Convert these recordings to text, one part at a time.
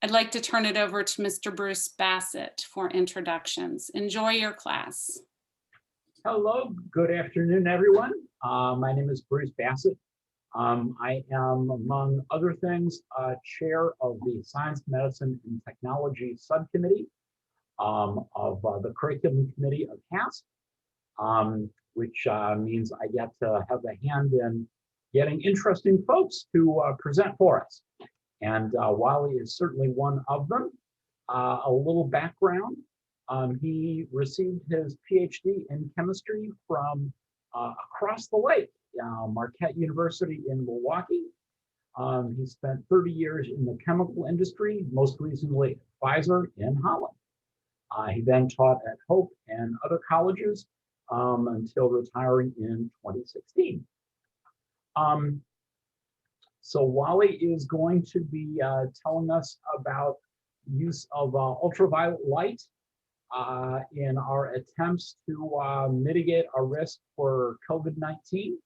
I'd like to turn it over to Mr. Bruce Bassett for introductions. Enjoy your class. Hello, good afternoon, everyone. My name is Bruce Bassett. I am, among other things, chair of the Science, Medicine, and Technology Subcommittee of the Curriculum Committee of HASP, which means I get to have a hand in getting interesting folks to present for us. And Wally is certainly one of them. A little background. He received his PhD in chemistry from across the lake, Marquette University in Milwaukee. He spent 30 years in the chemical industry, most recently at Pfizer in Holland. He then taught at Hope and other colleges until retiring in 2016. So Wally is going to be telling us about use of ultraviolet light in our attempts to mitigate our risk for COVID-19,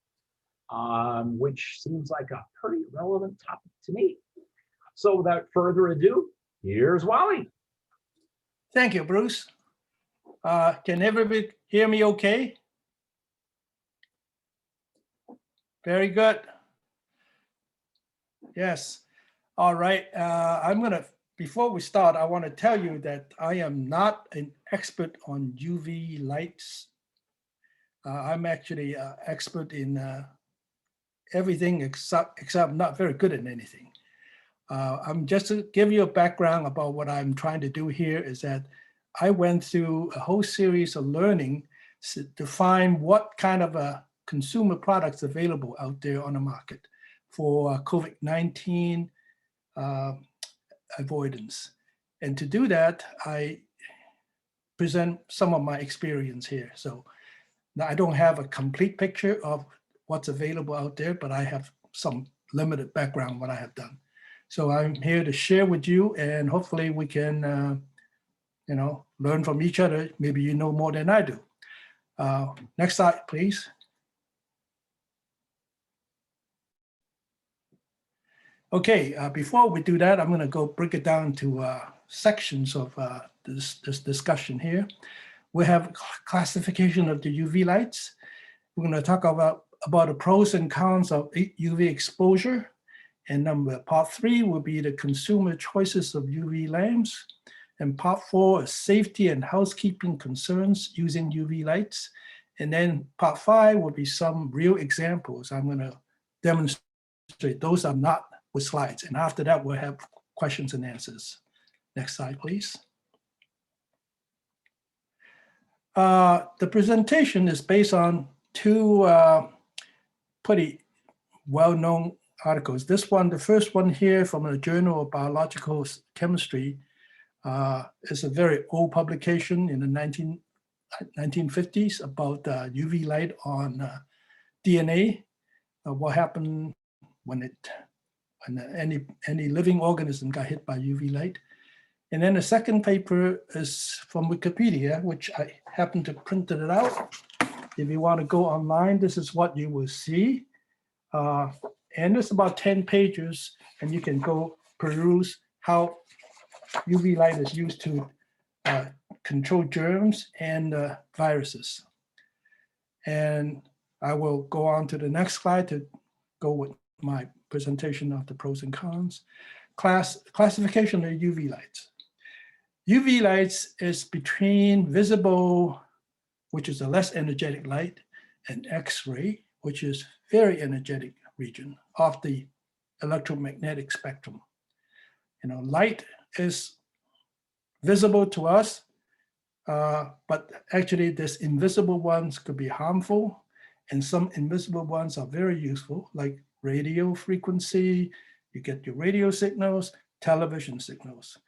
which seems like a pretty relevant topic to me. So without further ado, here's Wally. Thank you, Bruce. Can everybody hear me okay? Very good. Yes. All right. Before we start, I want to tell you that I am not an expert on UV lights. I'm actually an expert in everything except I'm not very good at anything. I'm just to give you a background about what I'm trying to do here is that I went through a whole series of learning to find what kind of consumer products available out there on the market for COVID-19 avoidance. And to do that, I present some of my experience here. So now I don't have a complete picture of what's available out there, but I have some limited background what I have done. So I'm here to share with you, and hopefully we can, learn from each other. Maybe you know more than I do. Next slide, please. Okay, before we do that, I'm going to go break it down to sections of this discussion here. We have classification of the UV lights. We're going to talk about the pros and cons of UV exposure. And part 3 will be the consumer choices of UV lamps. And part 4 is safety and housekeeping concerns using UV lights. And then part 5 will be some real examples. I'm going to demonstrate. Those are not with slides. And after that, we'll have questions and answers. Next slide, please. The presentation is based on two pretty well-known articles. This one, the first one here from the Journal of Biological Chemistry, is a very old publication in the 1950s about UV light on DNA, what happened when any living organism got hit by UV light. And then the second paper is from Wikipedia, which I happen to printed it out. If you want to go online, this is what you will see. And it's about 10 pages, and you can go peruse how UV light is used to control germs and viruses. And I will go on to the next slide to go with my presentation of the pros and cons. Classification of UV lights. UV lights is between visible, which is a less energetic light, and X-ray, which is very energetic region of the electromagnetic spectrum. Light is visible to us, but actually this invisible ones could be harmful, and some invisible ones are very useful, like radio frequency. You get your radio signals, television signals.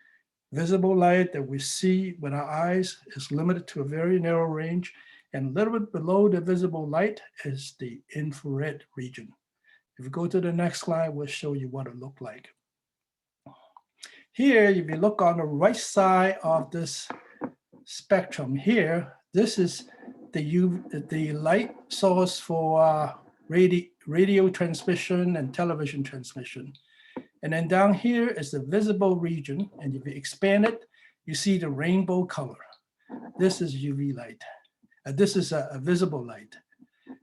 Visible light that we see with our eyes is limited to a very narrow range, and a little bit below the visible light is the infrared region. If you go to the next slide, we'll show you what it looked like. Here, if you look on the right side of this spectrum here, this is the light source for radio transmission and television transmission. And then down here is the visible region. And if you expand it, you see the rainbow color. This is UV light. This is a visible light.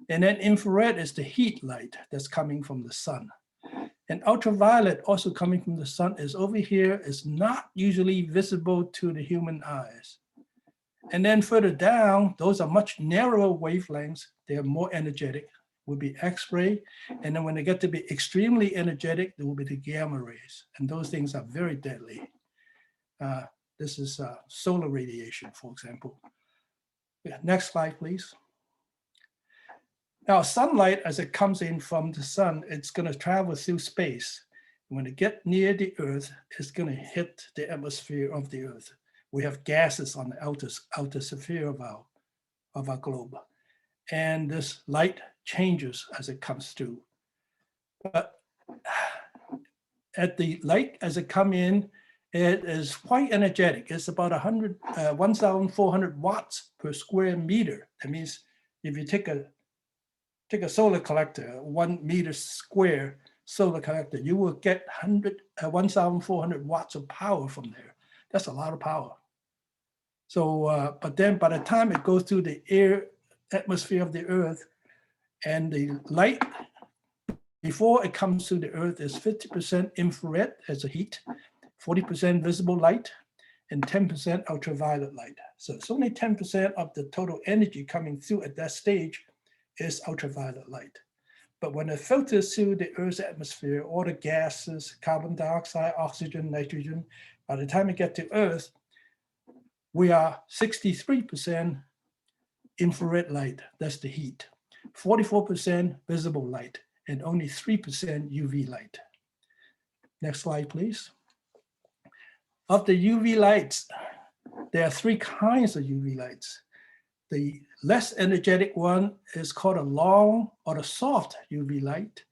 And then infrared is the heat light that's coming from the sun. And ultraviolet, also coming from the sun, is over here, is not usually visible to the human eyes. And then further down, those are much narrower wavelengths. They are more energetic, will be X-ray. And then when they get to be extremely energetic, there will be the gamma rays. And those things are very deadly. This is solar radiation, for example. Yeah, next slide, please. Now, sunlight, as it comes in from the sun, it's going to travel through space. When it gets near the Earth, it's going to hit the atmosphere of the Earth. We have gases on the outer sphere of our globe. And this light changes as it comes through. But at the light, as it comes in, it is quite energetic. It's about 1,400 watts per square meter. That means if you take a solar collector, 1 meter square solar collector, you will get 1,400 watts of power from there. That's a lot of power. So, but then by the time it goes through the atmosphere of the Earth, and the light before it comes to the Earth is 50% infrared as a heat, 40% visible light, and 10% ultraviolet light. So it's only 10% of the total energy coming through at that stage is ultraviolet light. But when it filters through the Earth's atmosphere, all the gases, carbon dioxide, oxygen, nitrogen, by the time it gets to Earth, we are 63% infrared light, that's the heat, 44% visible light, and only 3% UV light. Next slide, please. Of the UV lights, there are 3 kinds of UV lights. The less energetic one is called a long or a soft UV light.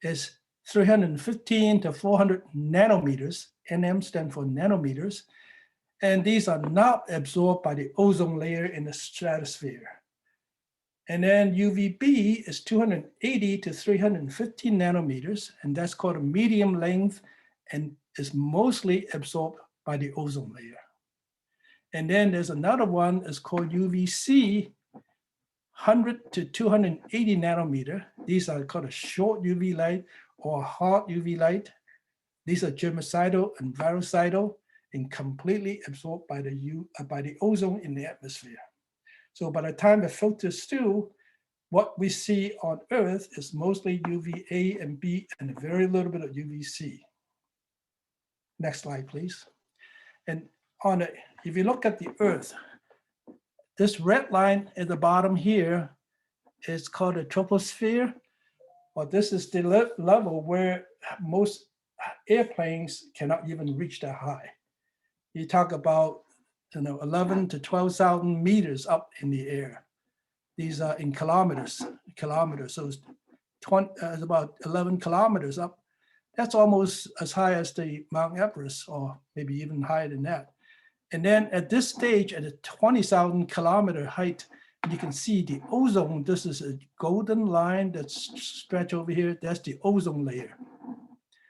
It's 315 to 400 nanometers. NM stands for nanometers. And these are not absorbed by the ozone layer in the stratosphere. And then UVB is 280 to 350 nanometers, and that's called a medium length and is mostly absorbed by the ozone layer. And then there's another one is called UVC, 100 to 280 nanometer. These are called a short UV light or hard UV light. These are germicidal and virucidal and completely absorbed by the ozone in the atmosphere. So by the time it filters through, what we see on Earth is mostly UVA and B and a very little bit of UVC. Next slide, please. And if you look at the Earth, this red line at the bottom here is called a troposphere. Well, this is the level where most airplanes cannot even reach that high. You talk about 11 to 12,000 meters up in the air. These are in kilometers. So it's about 11 kilometers up. That's almost as high as the Mount Everest, or maybe even higher than that. And then at this stage, at a 20,000 kilometer height, you can see the ozone. This is a golden line that's stretched over here. That's the ozone layer.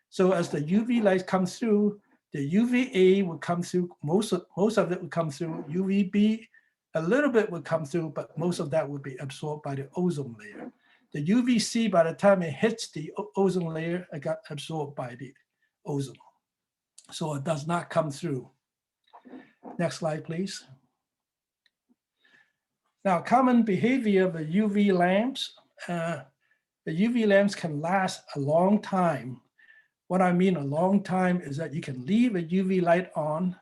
So as the UV light comes through, the UVA will come through, most of it will come through. UVB, a little bit will come through, but most of that will be absorbed by the ozone layer. The UVC, by the time it hits the ozone layer, it got absorbed by the ozone. So it does not come through. Next slide, please. Now, common behavior of the UV lamps. The UV lamps can last a long time. What I mean a long time is that you can leave a UV light on.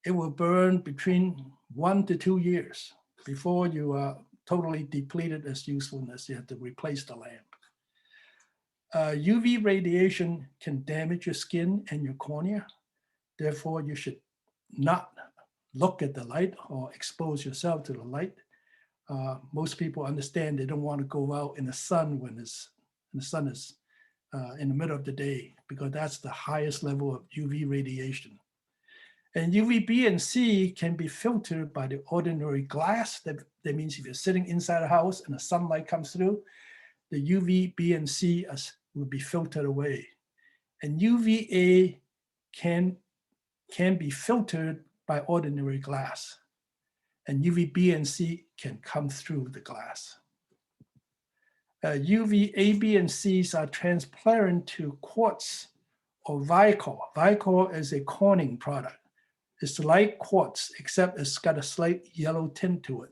It will burn between 1 to 2 years before you are totally depleted its usefulness. You have to replace the lamp. UV radiation can damage your skin and your cornea. Therefore, you should not look at the light or expose yourself to the light. Most people understand they don't want to go out in the sun when the sun is in the middle of the day, because that's the highest level of UV radiation. And UVB and C can be filtered by the ordinary glass. That means if you're sitting inside a house and the sunlight comes through, the UVB and C will be filtered away. And UVA can be filtered by ordinary glass. And UVB and C can come through the glass. UVA, B, and Cs are transparent to quartz or Vicor. Vicor is a Corning product. It's like quartz, except it's got a slight yellow tint to it.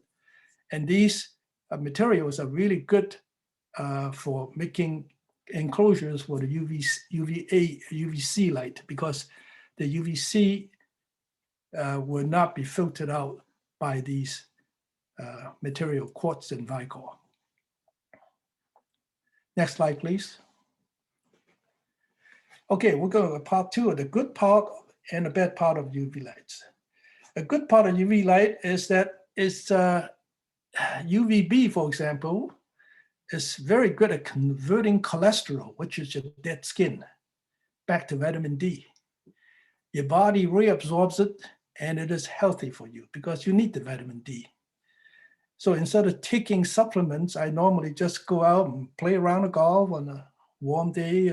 And these materials are really good for making enclosures for the UVA, UVC light, because the UVC will not be filtered out by these material, quartz and Vicor. Next slide, please. Okay, we're going to part two of the good part and the bad part of UV lights. A good part of UV light is that it's UVB, for example, is very good at converting cholesterol, which is your dead skin, back to vitamin D. Your body reabsorbs it, and it is healthy for you because you need the vitamin D. So instead of taking supplements, I normally just go out and play around the golf on a warm day.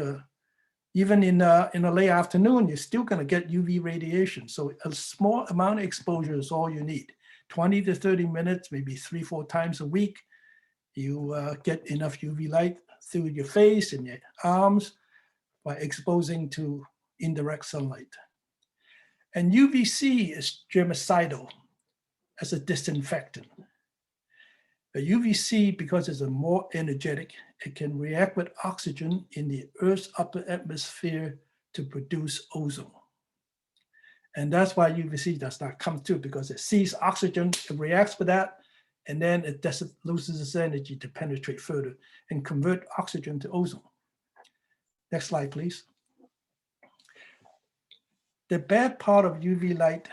Even in a late afternoon, you're still going to get UV radiation. So a small amount of exposure is all you need. 20 to 30 minutes, maybe 3-4 times a week. You get enough UV light through your face and your arms by exposing to indirect sunlight. And UVC is germicidal as a disinfectant. The UVC, because it's a more energetic, it can react with oxygen in the Earth's upper atmosphere to produce ozone. And that's why UVC does not come through, because it sees oxygen, it reacts with that, and then it loses its energy to penetrate further and convert oxygen to ozone. Next slide, please. The bad part of UV light,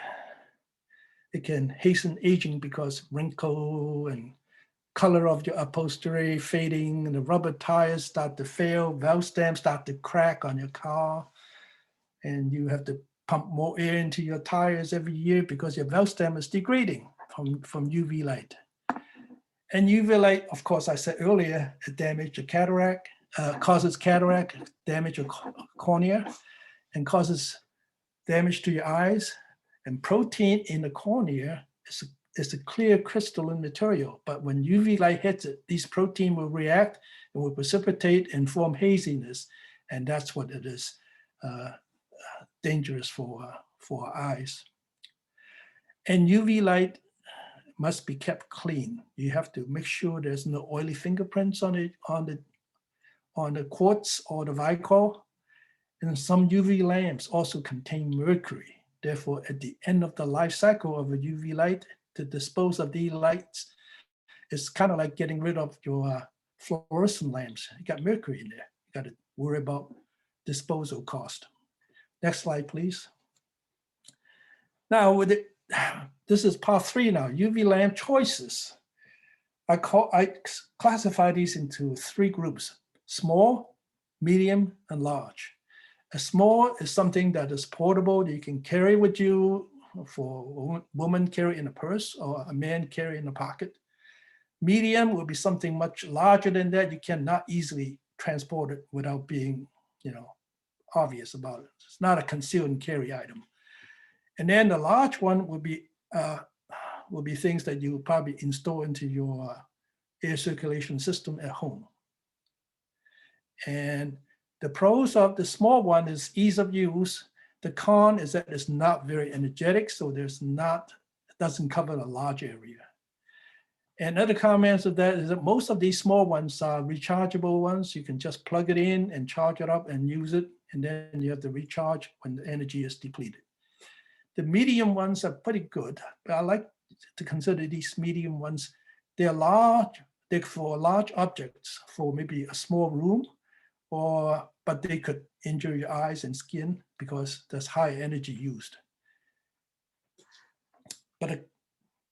it can hasten aging because wrinkle and color of your upholstery fading, and the rubber tires start to fail, valve stems start to crack on your car, and you have to pump more air into your tires every year because your valve stem is degrading from UV light. And UV light, of course, I said earlier, it damages your cataract, causes cataract, damage your cornea, and causes damage to your eyes. And protein in the cornea is a clear crystalline material, but when UV light hits it, these protein will react and will precipitate and form haziness, and that's what it is dangerous for our eyes. And UV light must be kept clean. You have to make sure there's no oily fingerprints on the quartz or the Vicor. And some UV lamps also contain mercury. Therefore, at the end of the life cycle of a UV light, to dispose of these lights, it's kind of like getting rid of your fluorescent lamps. You got mercury in there. You got to worry about disposal cost. Next slide, please. Now, this is part 3 now, UV lamp choices. I classify these into 3 groups: small, medium, and large. A small is something that is portable, that you can carry with you, for a woman carry in a purse or a man carry in a pocket. Medium will be something much larger than that. You cannot easily transport it without being, obvious about it. It's not a conceal and carry item. And then the large one will be things that you will probably install into your air circulation system at home. And the pros of the small one is ease of use. The con is that it's not very energetic, so it doesn't cover a large area. And other comments of that is that most of these small ones are rechargeable ones. You can just plug it in and charge it up and use it, and then you have to recharge when the energy is depleted. The medium ones are pretty good, but I like to consider these medium ones. They're large, they're for large objects, for maybe a small room, but they could injure your eyes and skin because there's high energy used. But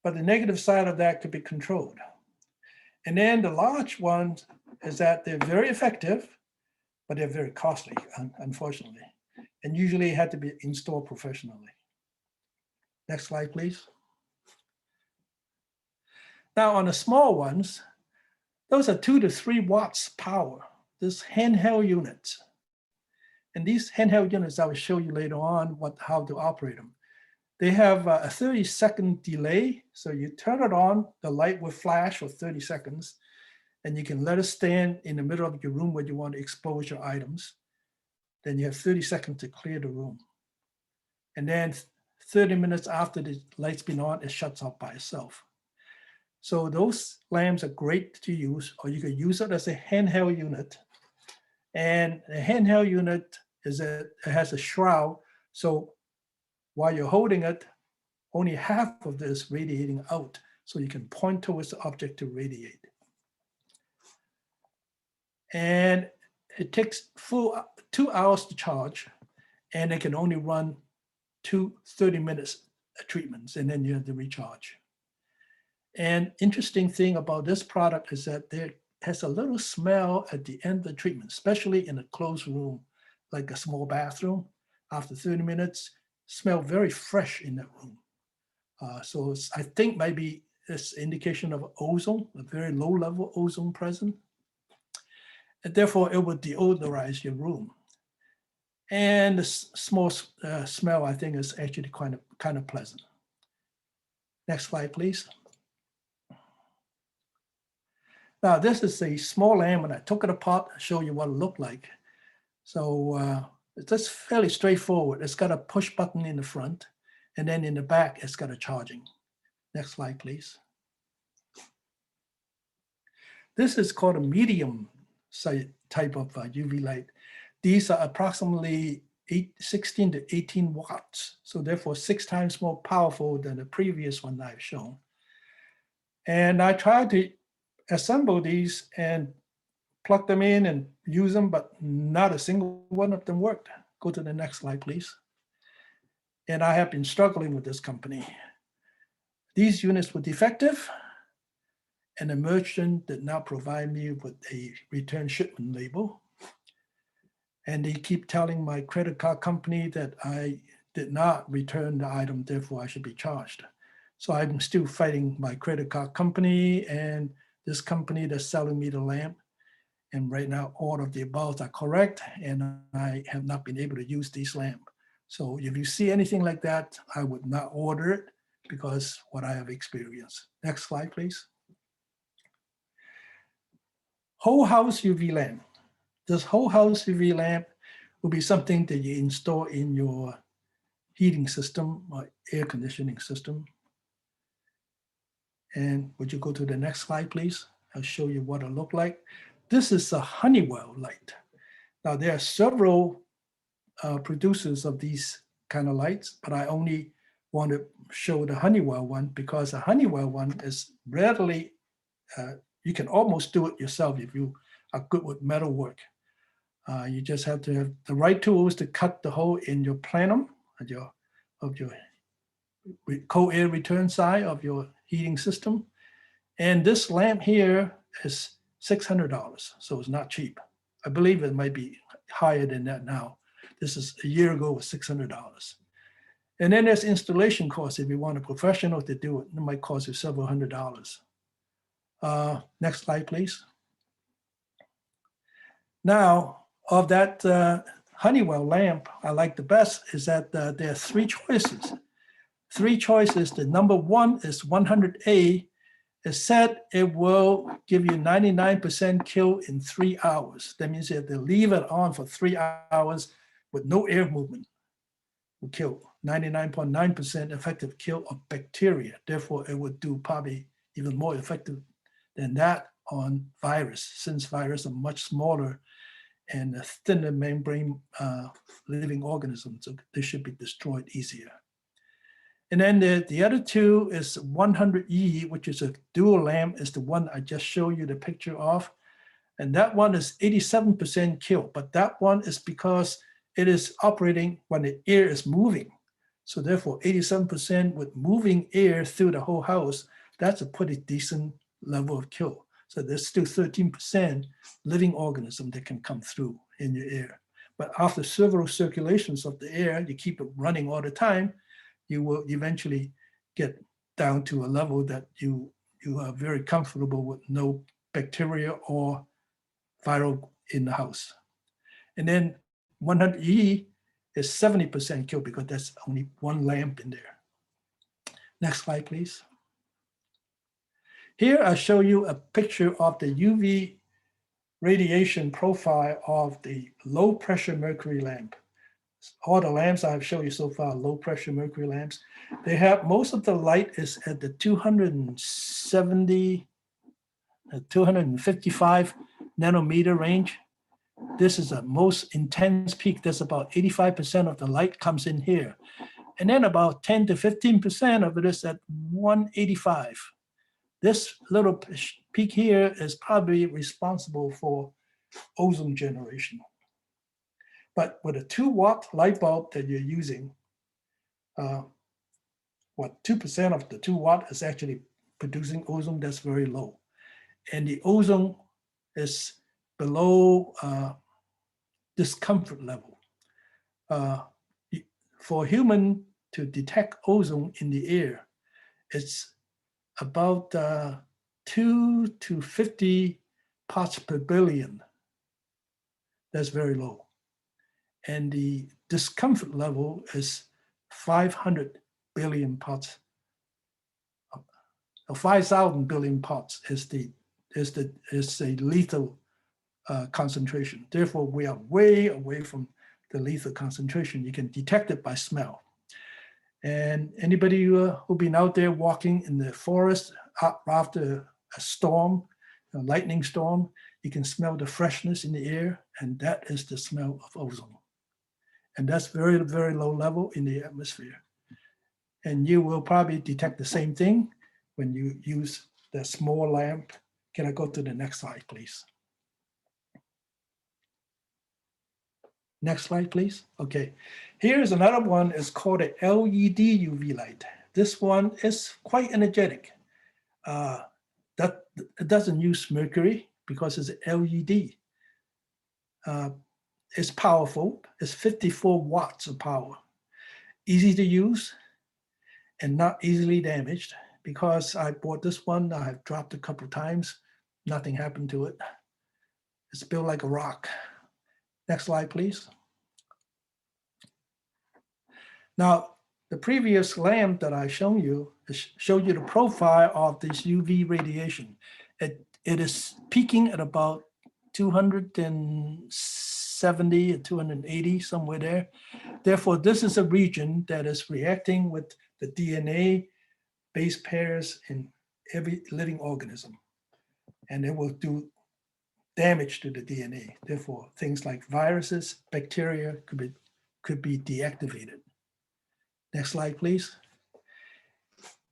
the negative side of that could be controlled. And then the large ones is that they're very effective, but they're very costly, unfortunately, and usually had to be installed professionally. Next slide, please. Now on the small ones, those are 2 to 3 watts power. This handheld units. And these handheld units, I will show you later on how to operate them. They have a 30-second delay. So you turn it on, the light will flash for 30 seconds, and you can let it stand in the middle of your room where you want to expose your items. Then you have 30 seconds to clear the room. And then 30 minutes after the light's been on, it shuts off by itself. So those lamps are great to use, or you could use it as a handheld unit. And the handheld unit it has a shroud. So while you're holding it, only half of this radiating out. So you can point towards the object to radiate. And it takes full 2 hours to charge, and it can only run 2 30-minute treatments, and then you have to recharge. And interesting thing about this product is that there has a little smell at the end of the treatment, especially in a closed room, like a small bathroom. After 30 minutes, smell very fresh in that room. So I think maybe it's indication of ozone, a very low level ozone present. And therefore, it would deodorize your room. And the small smell, I think, is actually kind of pleasant. Next slide, please. Now, this is a small lamp, and I took it apart to show you what it looked like. So it's just fairly straightforward. It's got a push button in the front, and then in the back, it's got a charging. Next slide, please. This is called a medium type of UV light. These are approximately 16 to 18 watts. So therefore 6 times more powerful than the previous one I've shown. And I tried to assemble these and plug them in and use them, but not a single one of them worked. Go to the next slide, please. And I have been struggling with this company. These units were defective, and the merchant did not provide me with a return shipment label. And they keep telling my credit card company that I did not return the item, therefore I should be charged. So I'm still fighting my credit card company and this company that's selling me the lamp. And right now, all of the above are correct, and I have not been able to use this lamp. So if you see anything like that, I would not order it because what I have experienced. Next slide, please. Whole house UV lamp. This whole house UV lamp will be something that you install in your heating system or air conditioning system. And would you go to the next slide, please? I'll show you what it looked like. This is a Honeywell light. Now there are several producers of these kind of lights, but I only want to show the Honeywell one because the Honeywell one is readily, you can almost do it yourself if you are good with metal work. You just have to have the right tools to cut the hole in your plenum of your cold air return side of your heating system. And this lamp here is $600, so it's not cheap. I believe it might be higher than that now. This is a year ago was $600. And then there's installation costs. If you want a professional to do it, it might cost you several $100s. Next slide, please. Now, of that Honeywell lamp, I like the best is that there are 3 choices. 3 choices. The number 1 is 100A. It said it will give you 99% kill in 3 hours. That means you have to leave it on for 3 hours with no air movement. Will kill 99.9% effective kill of bacteria. Therefore, it would do probably even more effective than that on virus, since viruses are much smaller and a thinner membrane living organisms, so they should be destroyed easier. And then the other 2 is 100E, which is a dual lamp, is the one I just showed you the picture of. And that one is 87% kill, but that one is because it is operating when the air is moving. So therefore 87% with moving air through the whole house, that's a pretty decent level of kill. So there's still 13% living organism that can come through in your air. But after several circulations of the air, you keep it running all the time, you will eventually get down to a level that you are very comfortable with no bacteria or viral in the house. And then 100E is 70% killed because there's only one lamp in there. Next slide, please. Here I show you a picture of the UV radiation profile of the low pressure mercury lamp. All the lamps I've shown you so far, low pressure mercury lamps, they have most of the light is at the 270, 255 nanometer range. This is the most intense peak. There's about 85% of the light comes in here. And then about 10 to 15% of it is at 185. This little peak here is probably responsible for ozone generation. But with a 2-watt light bulb that you're using, 2% of the 2 watt is actually producing ozone. That's very low. And the ozone is below discomfort level. For a human to detect ozone in the air, it's about 2 to 50 parts per billion. That's very low. And the discomfort level is 500 billion parts. 5,000 billion parts is the lethal concentration. Therefore, we are way away from the lethal concentration. You can detect it by smell. And anybody who's been out there walking in the forest after a storm, a lightning storm, you can smell the freshness in the air, and that is the smell of ozone. And that's very, very low level in the atmosphere. And you will probably detect the same thing when you use the small lamp. Can I go to the next slide, please? Next slide, please. Okay, here's another one. It's called a LED UV light. This one is quite energetic. It doesn't use mercury because it's LED. It's powerful. It's 54 watts of power. Easy to use and not easily damaged. Because I bought this one, I have dropped a couple of times. Nothing happened to it. It's built like a rock. Next slide, please. Now, the previous lamp that I showed you the profile of this UV radiation. It is peaking at about 270 or 280, somewhere there. Therefore, this is a region that is reacting with the DNA base pairs in every living organism, and it will do damage to the DNA. Therefore, things like viruses, bacteria could be deactivated. Next slide, please.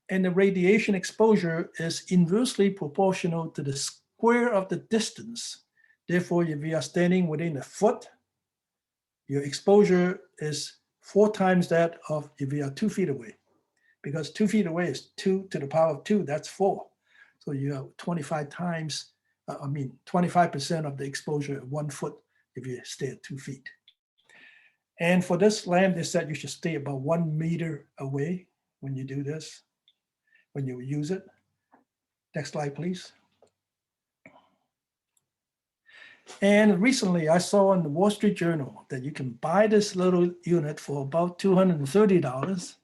And the radiation exposure is inversely proportional to the square of the distance. Therefore, if you are standing within a foot, your exposure is 4 times that of if you are 2 feet away. Because 2 feet away is 2 to the power of 2, that's 4. So you have 25 times, 25% of the exposure at 1 foot if you stay at 2 feet. And for this lamp, they said you should stay about 1 meter away when you do this, when you use it. Next slide, please. And recently I saw in the Wall Street Journal that you can buy this little unit for about $230.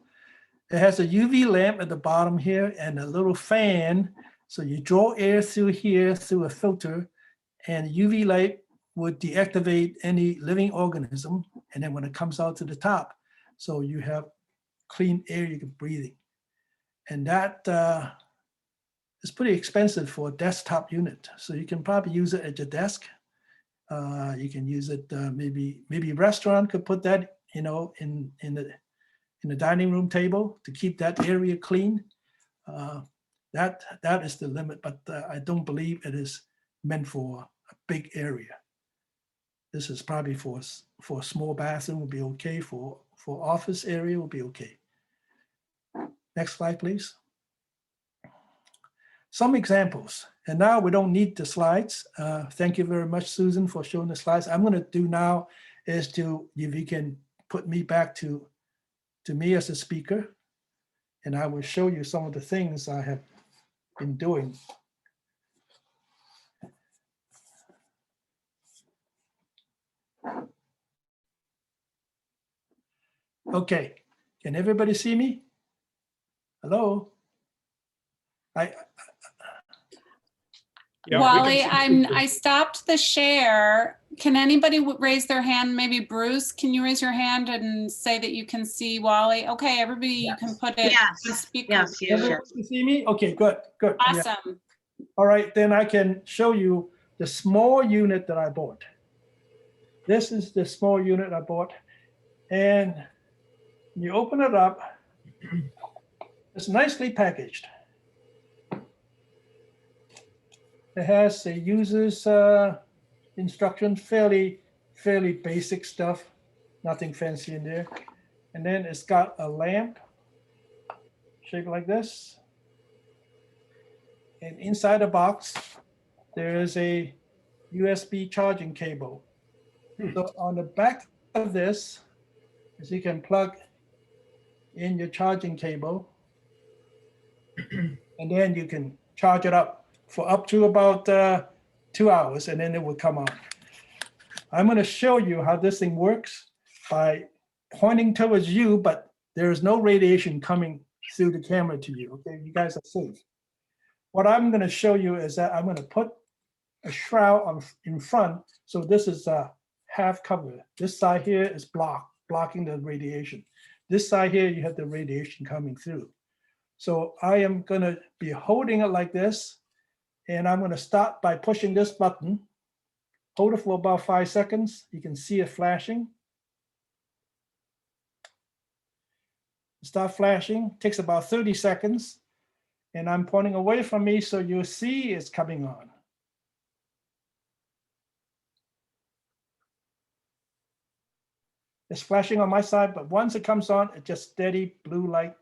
It has a UV lamp at the bottom here and a little fan. So you draw air through here through a filter, and UV light would deactivate any living organism. And then when it comes out to the top, so you have clean air you can breathe. And that is pretty expensive for a desktop unit. So you can probably use it at your desk. You can use it, maybe a restaurant could put that, in the dining room table to keep that area clean. That is the limit, but I don't believe it is meant for a big area. This is probably for a small bathroom will be okay, for office area will be okay. Next slide, please. Some examples, and now we don't need the slides. Thank you very much, Susan, for showing the slides. I'm gonna do now is if you can put me back to me as a speaker, and I will show you some of the things I have been doing. Okay, can everybody see me? Hello? Yeah, we can Wally, see I you. stopped the share. Can anybody raise their hand? Maybe Bruce, can you raise your hand and say that you can see Wally? Okay, everybody, you can Yes. put it on Yes, speaker. yes, yes, Everybody yes. can see me? Okay, good, good. Yeah. Awesome. All right, then I can show you the small unit that I bought. This is the small unit I bought. And you open it up. It's nicely packaged. It has the user's instructions, fairly basic stuff, nothing fancy in there. And then it's got a lamp shaped like this. And inside the box, there is a USB charging cable. So on the back of this, is you can plug in your charging cable, and then you can charge it up for up to about 2 hours, and then it will come on. I'm going to show you how this thing works by pointing towards you, but there is no radiation coming through the camera to you. Okay, you guys are safe. What I'm going to show you is that I'm going to put a shroud in front. So this is a half cover. This side here is blocking the radiation. This side here, you have the radiation coming through. So I am going to be holding it like this, and I'm going to start by pushing this button. Hold it for about 5 seconds. You can see it flashing. Start flashing, takes about 30 seconds. And I'm pointing away from me, so you'll see it's coming on. It's flashing on my side, but once it comes on, it's just steady blue light.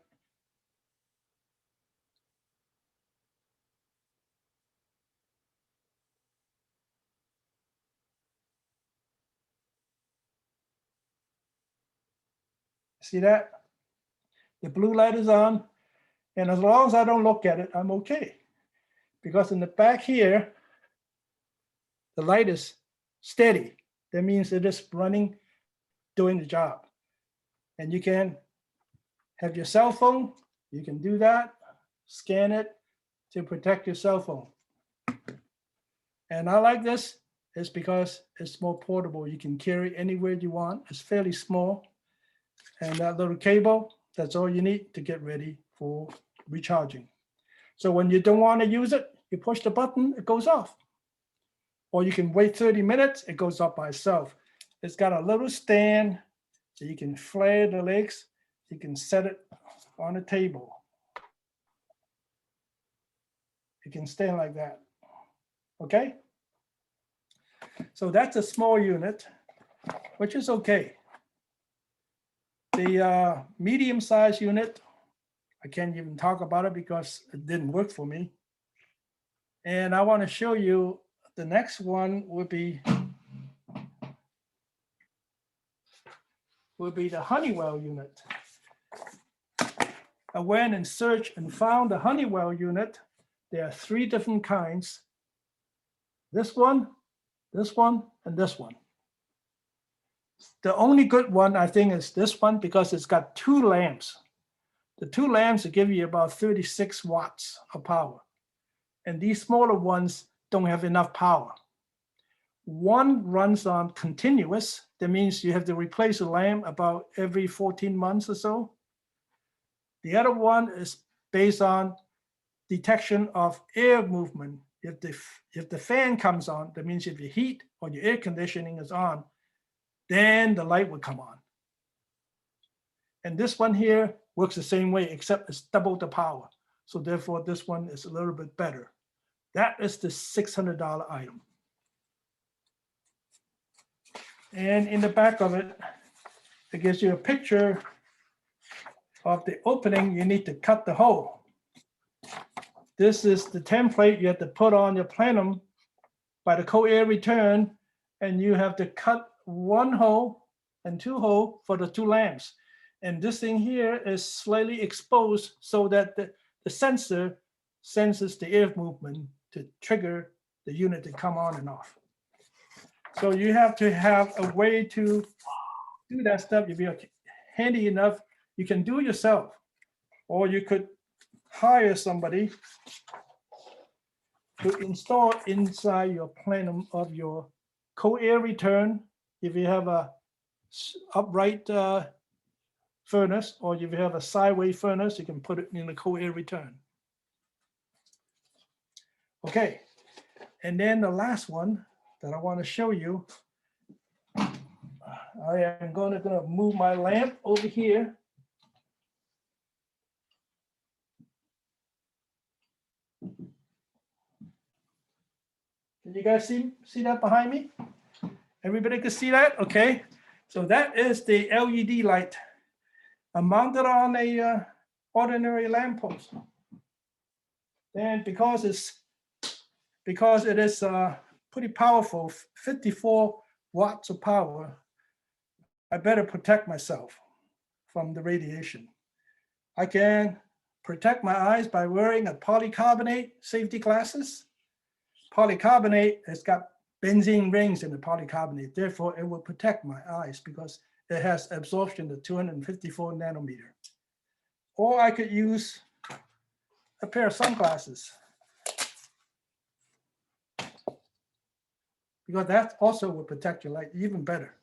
See that? The blue light is on, and as long as I don't look at it, I'm okay. Because in the back here, the light is steady. That means it is running, doing the job. And you can have your cell phone, you can do that, scan it to protect your cell phone. And I like this is because it's more portable. You can carry anywhere you want. It's fairly small. And that little cable, that's all you need to get ready for recharging. So when you don't want to use it, you push the button, it goes off. Or you can wait 30 minutes, it goes up by itself. It's got a little stand so you can flare the legs. You can set it on a table. It can stand like that. Okay? So that's a small unit, which is okay. The medium-sized unit, I can't even talk about it because it didn't work for me. And I want to show you the next one would be the Honeywell unit. I went and searched and found the Honeywell unit. There are 3 different kinds. This one, and this one. The only good one, I think, is this one because it's got 2 lamps. The 2 lamps will give you about 36 watts of power. And these smaller ones don't have enough power. One runs on continuous. That means you have to replace a lamp about every 14 months or so. The other one is based on detection of air movement. If the fan comes on, that means if your heat or your air conditioning is on, then the light will come on. And this one here works the same way, except it's double the power. So therefore, this one is a little bit better. That is the $600 item. And in the back of it, it gives you a picture of the opening. You need to cut the hole. This is the template you have to put on your plenum by the cold air return, and you have to cut 1 hole and 2 holes for the 2 lamps. And this thing here is slightly exposed so that the sensor senses the air movement to trigger the unit to come on and off. So you have to have a way to do that stuff. If you're handy enough, you can do it yourself, or you could hire somebody to install inside your plenum of your cold air return. If you have a upright furnace, or if you have a sideways furnace, you can put it in the cold air return. Okay, and then the last one that I want to show you, I am gonna move my lamp over here. Can you guys see that behind me? Everybody can see that? Okay, so that is the LED light. I'm mounted on a ordinary lamppost. And because it is pretty powerful, 54 watts of power, I better protect myself from the radiation. I can protect my eyes by wearing a polycarbonate safety glasses. Polycarbonate has got benzene rings in the polycarbonate, therefore it will protect my eyes because it has absorption of 254 nanometer. Or I could use a pair of sunglasses, because that also will protect your light even better.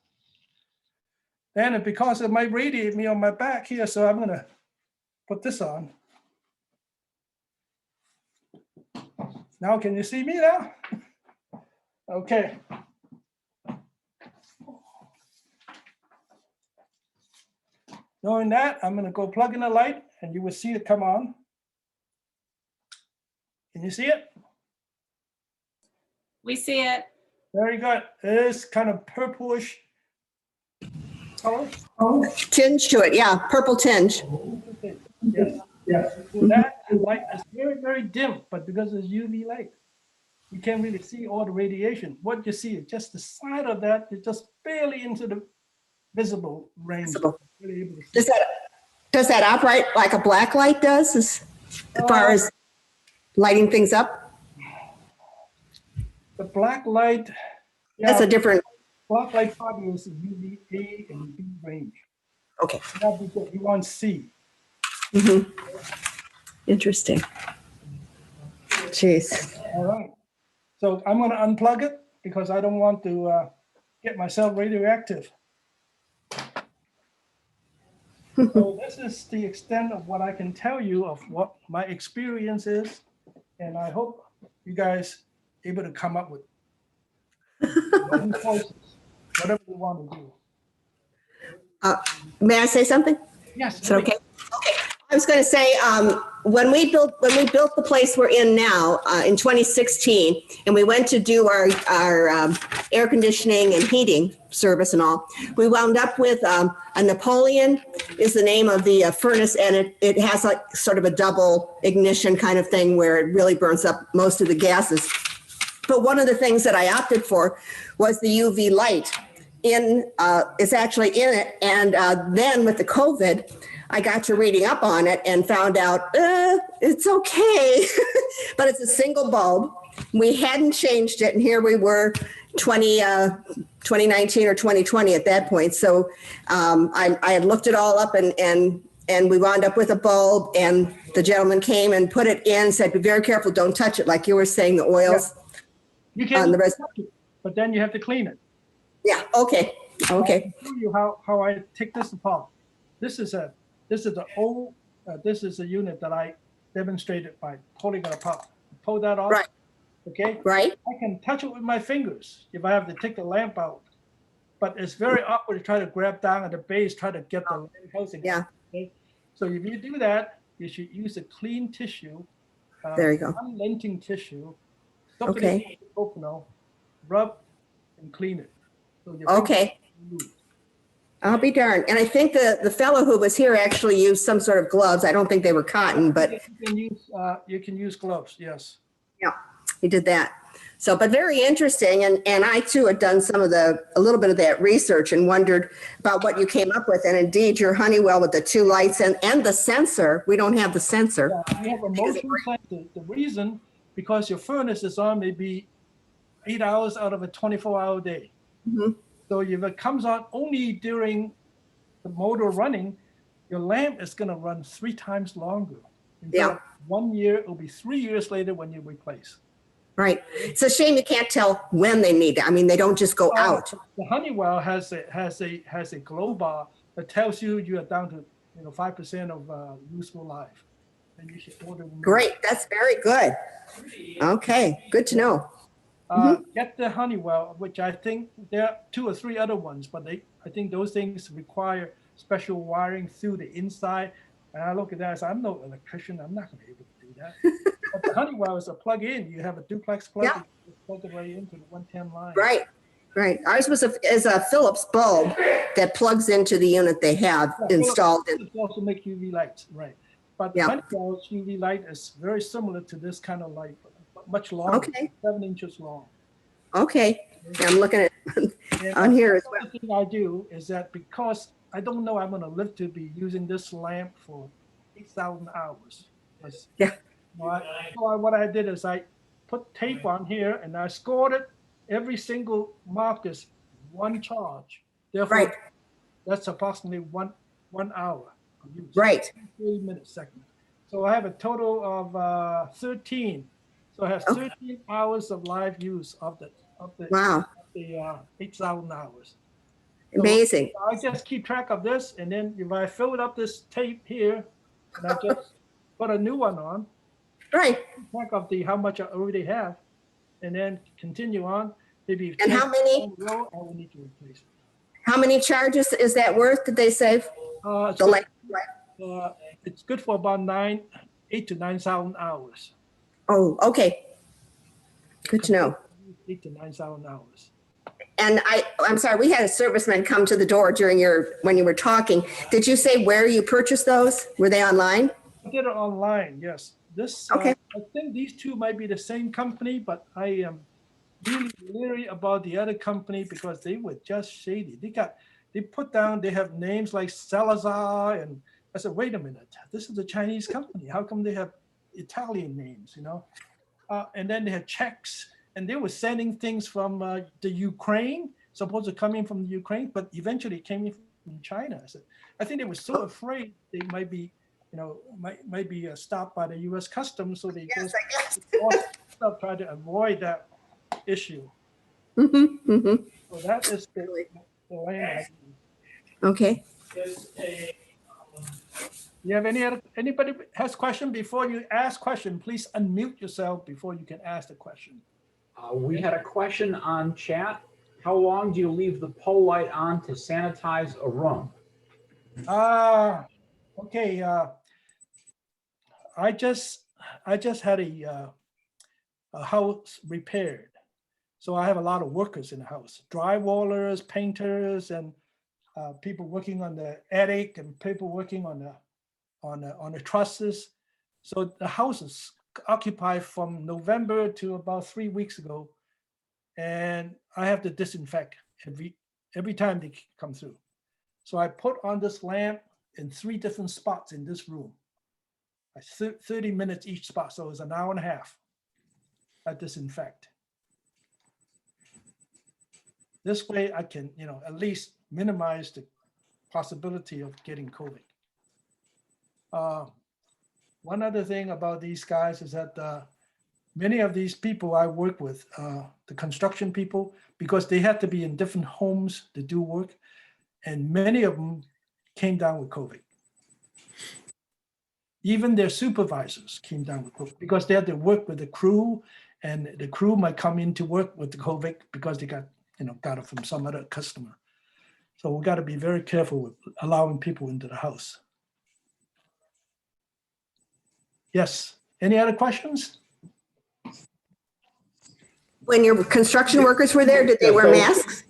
And because it might radiate me on my back here, so I'm gonna put this on. Now, can you see me now? Okay. Knowing that, I'm gonna go plug in the light and you will see it come on. Can you see it? We see it. Very good. It is kind of purplish color. Tinge to it, yeah, purple tinge. Yes. Yes. So that light is very, very dim, but because it's UV light, you can't really see all the radiation. What you see is just the side of that, it's just barely into the visible range. Visible. Really able to see. Does that operate like a black light does, as far as lighting things up? The black light, That's a different, black light probably is UVA and B range. okay. Not because you want C. Mhm. Interesting. Jeez. All right. So I'm going to unplug it because I don't want to get myself radioactive. So this is the extent of what I can tell you of what my experience is. And I hope you guys are able to come up with whatever you want to do. May I say something? Yes. Is that okay? Okay. I was going to say, when we built the place we're in now in 2016, and we went to do our air conditioning and heating service and all, we wound up with a Napoleon is the name of the furnace, and it has like sort of a double ignition kind of thing where it really burns up most of the gases. But one of the things that I opted for was the UV light. It's actually in it, and then with the COVID, I got to reading up on it and found out it's okay, but it's a single bulb. We hadn't changed it, and here we were 2019 or 2020 at that point. So I had looked it all up, and we wound up with a bulb, and the gentleman came and put it in, said, be very careful, don't touch it, like you were saying, the oils. You can, the rest. but then you have to clean it. Yeah, okay, okay. I can show you how I take this apart. This is a unit that I demonstrated by pulling it apart. Pull that off. Right. Okay. Right. I can touch it with my fingers if I have to take the lamp out, but it's very awkward to try to grab down at the base, try to get the lamp housing. Yeah. Okay? So if you do that, you should use a clean tissue. There you go. Unlinting tissue. Okay. Rub and clean it. So okay. I'll be darned. And I think the fellow who was here actually used some sort of gloves. I don't think they were cotton, but you can use gloves. Yes. Yeah, he did that. So, but very interesting. And I too had done a little bit of that research and wondered about what you came up with. And indeed, your Honeywell with the two lights and the sensor. We don't have the sensor. Yeah, we have a motion sensor. The reason, because your furnace is on maybe 8 hours out of a 24-hour day. Mm-hmm. So if it comes on only during the motor running, your lamp is going to run 3 times longer. Instead Yeah. of 1 year, it'll be 3 years later when you replace. Right. It's a shame you can't tell when they need it. I mean, they don't just go out. The Honeywell has a glow bar that tells you are down to 5% of useful life, and you should order them. Great. That's very good. Okay. Good to know. Get the Honeywell, which I think there are 2 or 3 other ones, but I think those things require special wiring through the inside. And I look at that and say, I'm no electrician. I'm not going to be able to do that. But the Honeywell is a plug-in. You have a duplex plug. Yeah. You plug it right into the 110 line. Right. Right. Ours is a Phillips bulb that plugs into the unit they have installed. It also make UV lights, right? But Yeah. Honeywell's UV light is very similar to this kind of light, but much longer, Okay. 7 inches long. Okay. Yeah, I'm looking at And on here as the well. other thing I do is that because I don't know I'm going to live to be using this lamp for 8,000 hours. Yeah. What I did is I put tape on here and I scored it. Every single mark is 1 charge. Therefore, Right. that's approximately one hour of use. Right. 3 minutes second. So I have a total of 13. So I have 13 hours of live use of the Wow. 8,000 hours. Amazing. So I just keep track of this, and then if I fill up this tape here, and I just put a new one on, Right. keep track of how much I already have, and then continue on. Maybe And how many? I will need to replace it. How many charges is that worth? Did they say? It's The light. it's good for about 8 to 9,000 hours. Oh, okay. Good to know. 8 to 9,000 hours. And I'm sorry, we had a serviceman come to the door when you were talking. Did you say where you purchased those? Were they online? I did it online, yes. This, Okay. I think these 2 might be the same company, but I am really leery about the other company because they were just shady. They have names like Salazar, and I said, wait a minute, this is a Chinese company. How come they have Italian names, and then they had checks, and they were sending things from the Ukraine, supposed to come in from the Ukraine, but eventually came in from China. I think they were so afraid they might be, might be stopped by the U.S. Customs, so they Yes, just try to avoid that issue. Mm-hmm, mm-hmm. So that is the land. Okay. You have anybody has question? Before you ask question, please unmute yourself before you can ask the question. We had a question on chat. How long do you leave the pole light on to sanitize a room? Okay. I just had a house repaired, so I have a lot of workers in the house: drywallers, painters, and people working on the attic, and people working on the trusses. So the house is occupied from November to about 3 weeks ago, and I have to disinfect every time they come through. So I put on this lamp in 3 different spots in this room. 30 minutes each spot, so it's an hour and a half. I disinfect. This way I can, at least minimize the possibility of getting COVID. One other thing about these guys is that many of these people I work with, the construction people, because they had to be in different homes to do work, and many of them came down with COVID. Even their supervisors came down with COVID because they had to work with the crew, and the crew might come in to work with the COVID because they got it from some other customer. So we got to be very careful with allowing people into the house. Yes. Any other questions? When your construction workers were there, did they wear masks?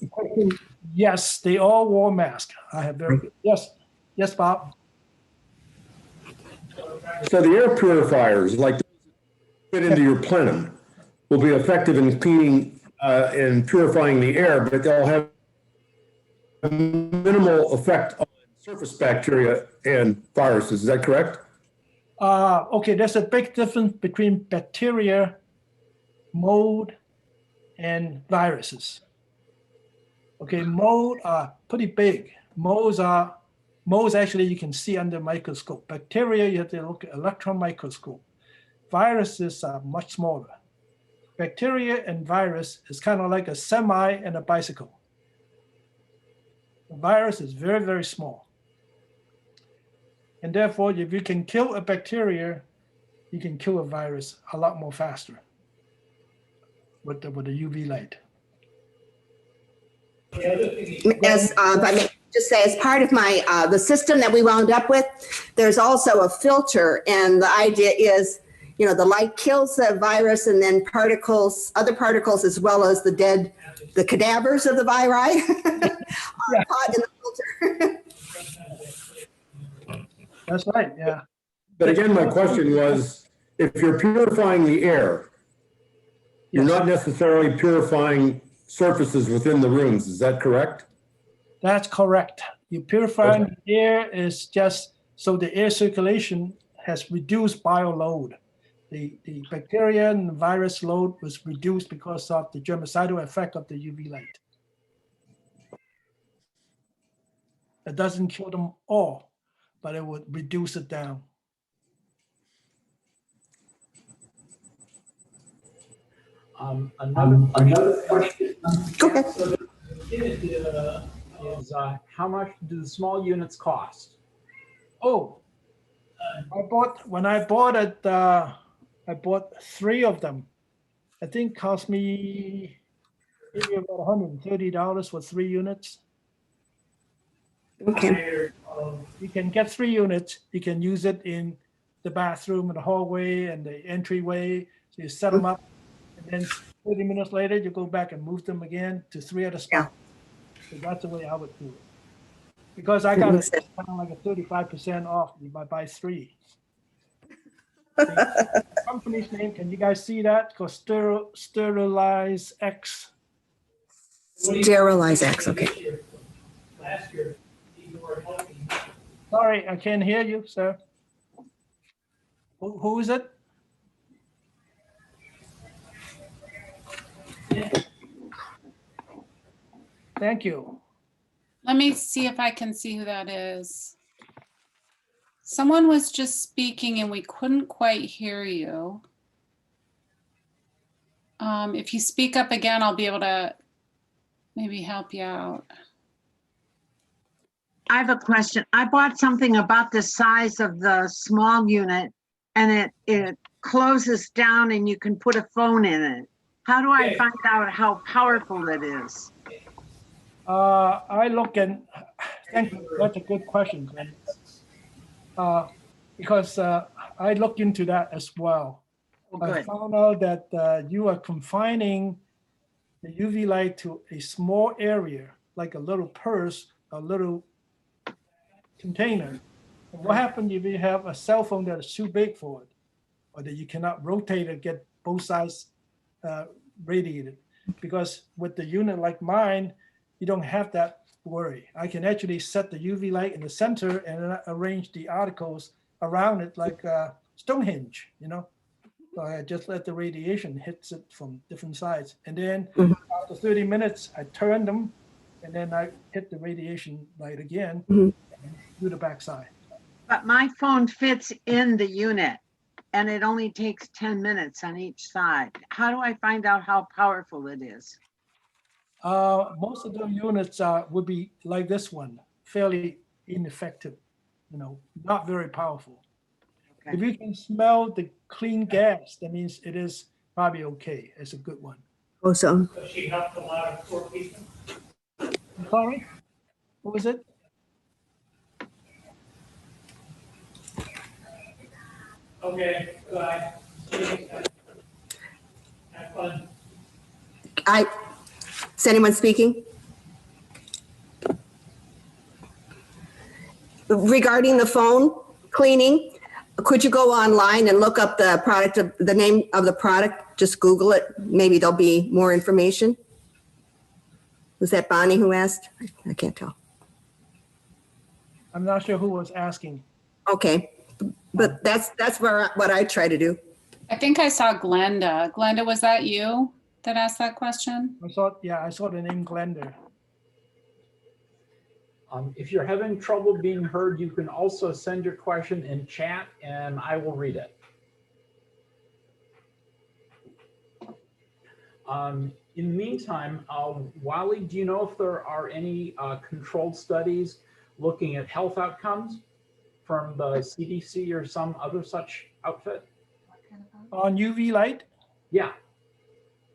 Yes, they all wore masks. I have very good. Yes, Bob. So the air purifiers, like fit into your plenum, will be effective in cleaning and purifying the air, but they'll have minimal effect on surface bacteria and viruses. Is that correct? Okay, there's a big difference between bacteria, mold, and viruses. Okay, mold are pretty big. Molds are Most actually you can see under microscope. Bacteria, you have to look at electron microscope. Viruses are much smaller. Bacteria and virus is kind of like a semi and a bicycle. The virus is very, very small. And therefore, if you can kill a bacteria, you can kill a virus a lot more faster with the UV light. As if I may just say, as part of my the system that we wound up with, there's also a filter, and the idea is, you know, the light kills the virus, and then particles, other particles, as well as the cadavers of the viri, are caught in the filter. That's right, yeah. But again, my question was, if you're purifying the air, you're not necessarily purifying surfaces within the rooms, is that correct? That's correct. You purifying the air is just so the air circulation has reduced bio load. The bacteria and the virus load was reduced because of the germicidal effect of the UV light. It doesn't kill them all, but it would reduce it down. Another question Go ahead. is how much do the small units cost? Oh, when I bought it, I bought 3 of them. I think cost me maybe about $130 for 3 units. Okay. You can get 3 units. You can use it in the bathroom and the hallway and the entryway. So you set them up, and then 30 minutes later, you go back and move them again to 3 other spots. So that's the way I would do it. Because I got kind of like a 35% off if I buy 3. The company's name, can you guys see that? It's called Sterilize X. Sterilize X, okay. Sorry, I can't hear you, sir. Who is it? Thank you. Let me see if I can see who that is. Someone was just speaking and we couldn't quite hear you. If you speak up again, I'll be able to maybe help you out. I have a question. I bought something about the size of the small unit, and it closes down and you can put a phone in it. How do I find out how powerful it is? I look and thank you. That's a good question, Glenn. Because I looked into that as well. Oh, I good. found out that you are confining the UV light to a small area, like a little purse, a little container. And what happens if you have a cell phone that is too big for it, or that you cannot rotate it, get both sides radiated? Because with the unit like mine, you don't have that worry. I can actually set the UV light in the center and arrange the articles around it like Stonehenge, you know? So I just let the radiation hits it from different sides. And then after 30 minutes, I turn them, and then I hit the radiation light again and do the backside. But my phone fits in the unit, and it only takes 10 minutes on each side. How do I find out how powerful it is? Most of the units would be like this one, fairly ineffective, you know, not very powerful. Okay. If you can smell the clean gas, that means it is probably okay. It's a good one. Awesome. So she helped a lot of poor people. I'm sorry? What was it? Okay, bye. Have fun. Is anyone speaking? Regarding the phone cleaning, could you go online and look up the product, the name of the product? Just Google it. Maybe there'll be more information. Was that Bonnie who asked? I can't tell. I'm not sure who was asking. Okay, but that's what I try to do. I think I saw Glenda. Glenda, was that you that asked that question? I saw the name Glenda. If you're having trouble being heard, you can also send your question in chat and I will read it. In the meantime, Wally, do you know if there are any controlled studies looking at health outcomes from the CDC or some other such outfit? On UV light, Yeah.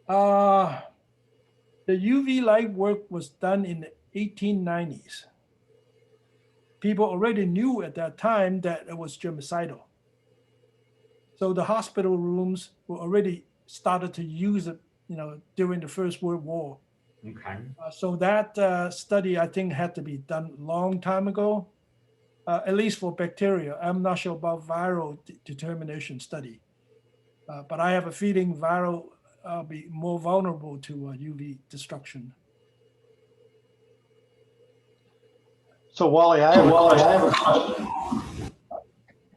the UV light work was done in the 1890s. People already knew at that time that it was germicidal. So the hospital rooms were already started to use it, during the First World War. Okay. So that study, I think, had to be done a long time ago, at least for bacteria. I'm not sure about viral determination study, but I have a feeling viral be more vulnerable to UV destruction. So Wally, I have a question.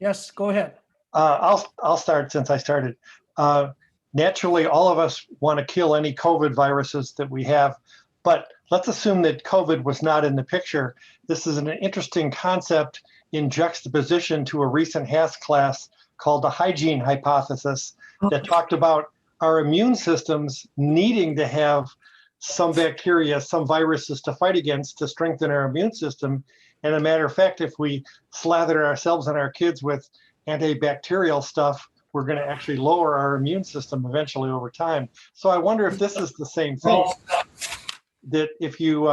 Yes, go ahead. I'll start since I started. Naturally, all of us want to kill any COVID viruses that we have, but let's assume that COVID was not in the picture. This is an interesting concept in juxtaposition to a recent HASS class called the hygiene hypothesis that talked about our immune systems needing to have some bacteria, some viruses to fight against to strengthen our immune system. And a matter of fact, if we slather ourselves and our kids with antibacterial stuff, we're going to actually lower our immune system eventually over time. So I wonder if this is the same thing, that if you,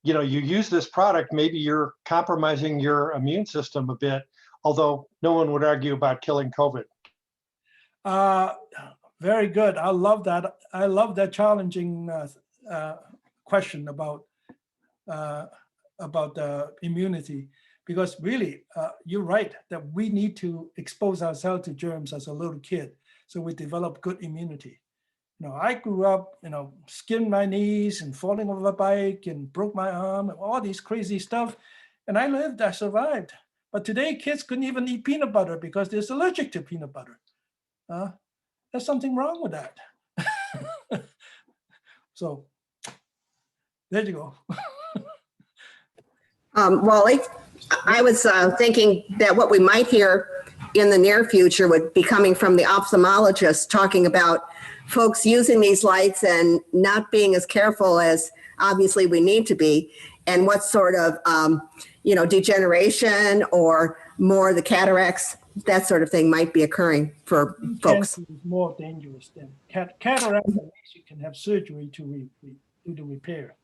you use this product, maybe you're compromising your immune system a bit, although no one would argue about killing COVID. Very good. I love that. I love that challenging question about immunity, because really, you're right that we need to expose ourselves to germs as a little kid, so we develop good immunity. I grew up, skinned my knees and falling off a bike and broke my arm and all these crazy stuff, and I survived. But today, kids couldn't even eat peanut butter because they're allergic to peanut butter. There's something wrong with that. So there you go. Wally, I was thinking that what we might hear in the near future would be coming from the ophthalmologist talking about folks using these lights and not being as careful as obviously we need to be, and what sort of, degeneration or more the cataracts, that sort of thing might be occurring for folks. Cancer is more dangerous than cataract. At least you can have surgery to do the repair.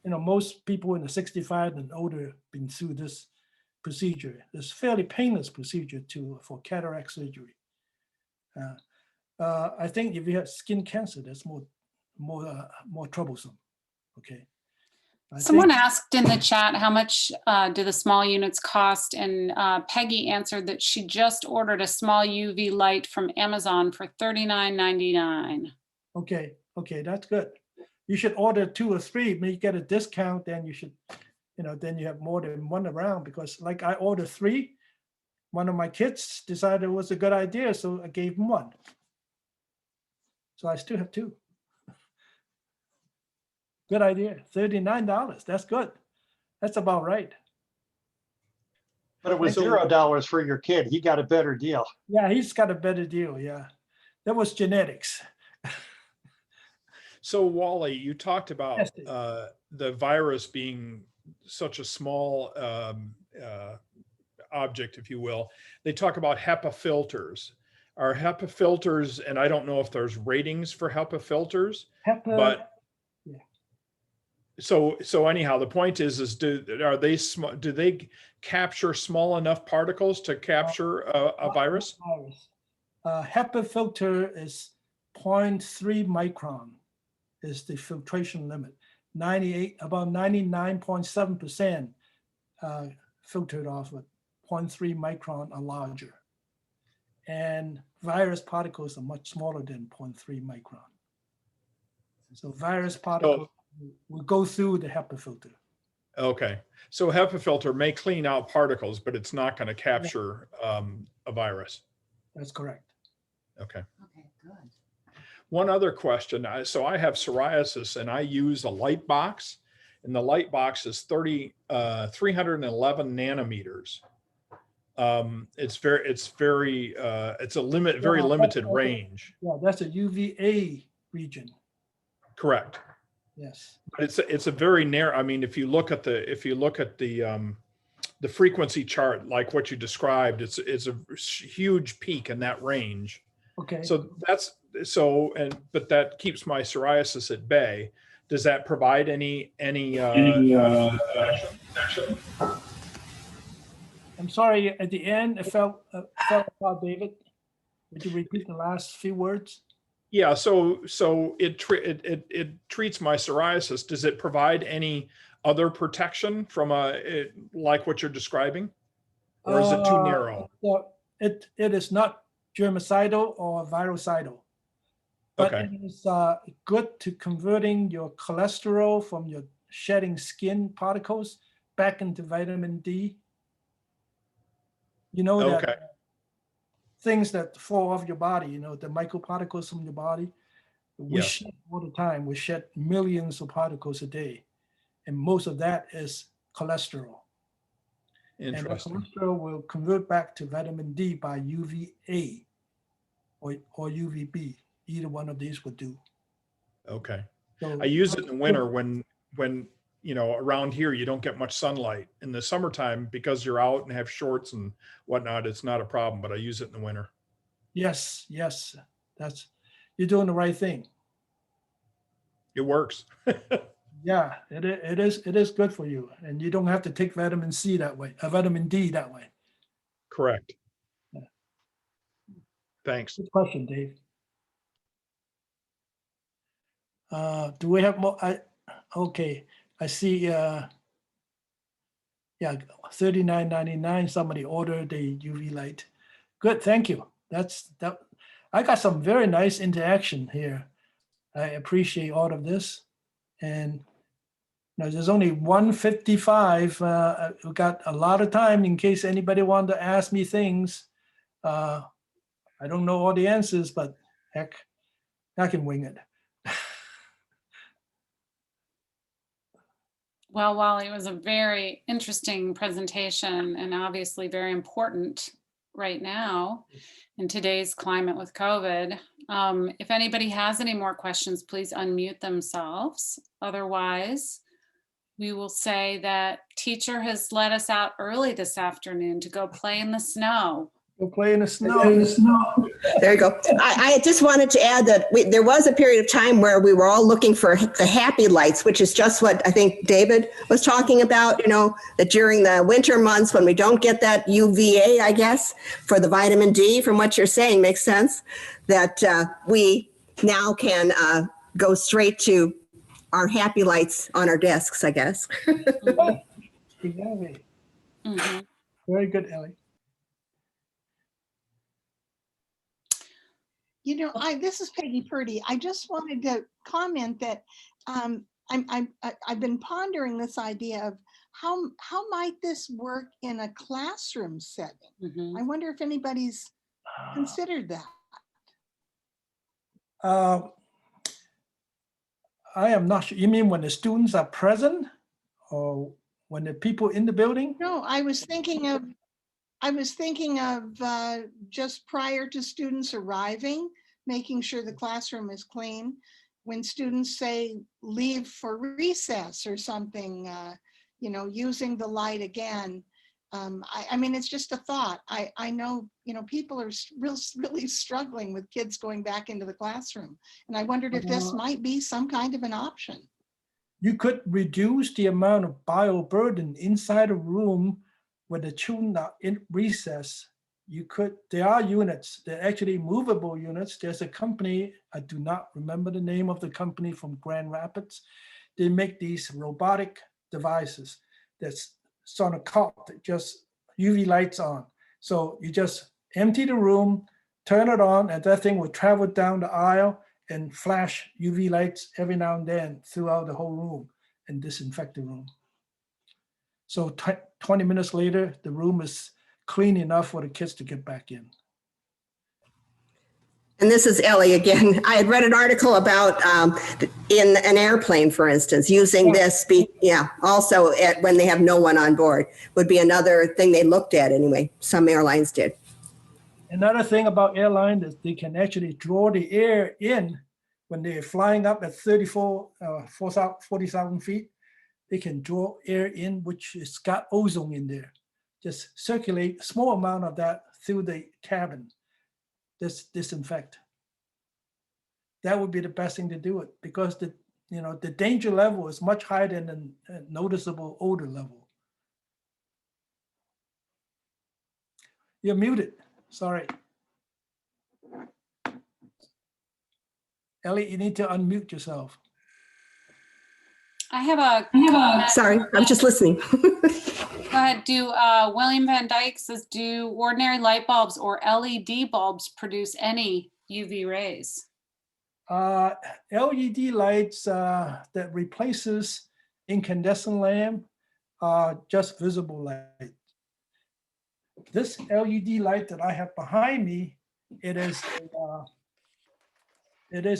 Most people in the 65 and older been through this procedure. It's fairly painless procedure for cataract surgery. I think if you have skin cancer, that's more troublesome. Okay. Someone asked in the chat, how much do the small units cost? And Peggy answered that she just ordered a small UV light from Amazon for $39.99. Okay, that's good. You should order 2 or 3. When you get a discount, then you should, then you have more than one around, because like I ordered 3. One of my kids decided it was a good idea, so I gave him 1. So I still have 2. Good idea. $39. That's good. That's about right. But it was $0 for your kid. He got a better deal. Yeah, he's got a better deal. Yeah, that was genetics. So Wally, you talked about Yes, the virus being such a small object, if you will. They talk about HEPA filters. Are HEPA filters, and I don't know if there's ratings for HEPA filters, but yeah. So anyhow, the point is do they capture small enough particles to capture a virus? HEPA filter is 0.3 micron is the filtration limit. About 99.7% filtered off with 0.3 micron or larger. And virus particles are much smaller than 0.3 micron. So virus particles will go through the HEPA filter. Okay, so HEPA filter may clean out particles, but it's not going to capture a virus. That's correct. Okay. Okay, good. One other question. So I have psoriasis and I use a light box. and the light box is 311 nanometers. It's a very limited range. Yeah, that's a UVA region. Correct. Yes. But it's a very narrow. I mean, if you look at the frequency chart, like what you described, it's a huge peak in that range. Okay. So but that keeps my psoriasis at bay. Does that provide any protection? I'm sorry, at the end, it fell apart, David. Would you repeat the last few words? Yeah, so it treats my psoriasis. Does it provide any other protection from like what you're describing? Or is it too narrow? It is not germicidal or virucidal. But Okay. it is good to converting your cholesterol from your shedding skin particles back into vitamin D. You know that Okay. things that fall off your body, you know, the microparticles from your body, we Yes. shed all the time. We shed millions of particles a day. And most of that is cholesterol. Interesting. And the cholesterol will convert back to vitamin D by UVA or UVB. Either one of these would do. Okay. So I use it in the winter when around here you don't get much sunlight. In the summertime, because you're out and have shorts and whatnot, it's not a problem, but I use it in the winter. yes, you're doing the right thing. It works. Yeah, it is good for you, and you don't have to take vitamin C that way, vitamin D that way. Correct. Yeah. Thanks. Good question, Dave. Do we have more? Okay, I see. Yeah, $39.99. Somebody ordered a UV light. Good, thank you. That. I got some very nice interaction here. I appreciate all of this, and now there's only 1:55. We got a lot of time in case anybody wanted to ask me things. I don't know all the answers, but heck, I can wing it. Well, Wally, it was a very interesting presentation and obviously very important right now in today's climate with COVID. If anybody has any more questions, please unmute themselves. Otherwise, we will say that teacher has let us out early this afternoon to go play in the snow. Go play in the snow. There you go. I just wanted to add that there was a period of time where we were all looking for the happy lights, which is just what I think David was talking about, that during the winter months when we don't get that UVA, I guess, for the vitamin D, from what you're saying, makes sense, that we now can go straight to our happy lights on our desks, I guess. Exactly. Mhm. Very good, Ellie. This is Peggy Purdy. I just wanted to comment that I've been pondering this idea of how might this work in a classroom setting. Mhm. I wonder if anybody's considered that. I am not sure. You mean when the students are present or when the people in the building? No, I was thinking of just prior to students arriving, making sure the classroom is clean. When students say leave for recess or something, using the light again. I mean, it's just a thought. I know, people are really struggling with kids going back into the classroom. And I wondered if this might be some kind of an option. You could reduce the amount of bioburden inside a room when the children are in recess. There are units, they're actually movable units. There's a company, I do not remember the name of the company, from Grand Rapids. They make these robotic devices that's on a cot, just UV lights on. So you just empty the room, turn it on, and that thing will travel down the aisle and flash UV lights every now and then throughout the whole room and disinfect the room. So 20 minutes later, the room is clean enough for the kids to get back in. And this is Ellie again. I had read an article about in an airplane, for instance, using this. Also when they have no one on board would be another thing they looked at anyway. Some airlines did. Another thing about airline is they can actually draw the air in when they're flying up at 40,000 feet. They can draw air in, which has got ozone in there. Just circulate a small amount of that through the cabin. Disinfect. That would be the best thing to do it, because the danger level is much higher than a noticeable odor level. You're muted. Sorry. Ellie, you need to unmute yourself. I have a comment. Sorry, I'm just listening. Go ahead. William Van Dyke says, do ordinary light bulbs or LED bulbs produce any UV rays? LED lights that replaces incandescent lamp are just visible light. This LED light that I have behind me, it is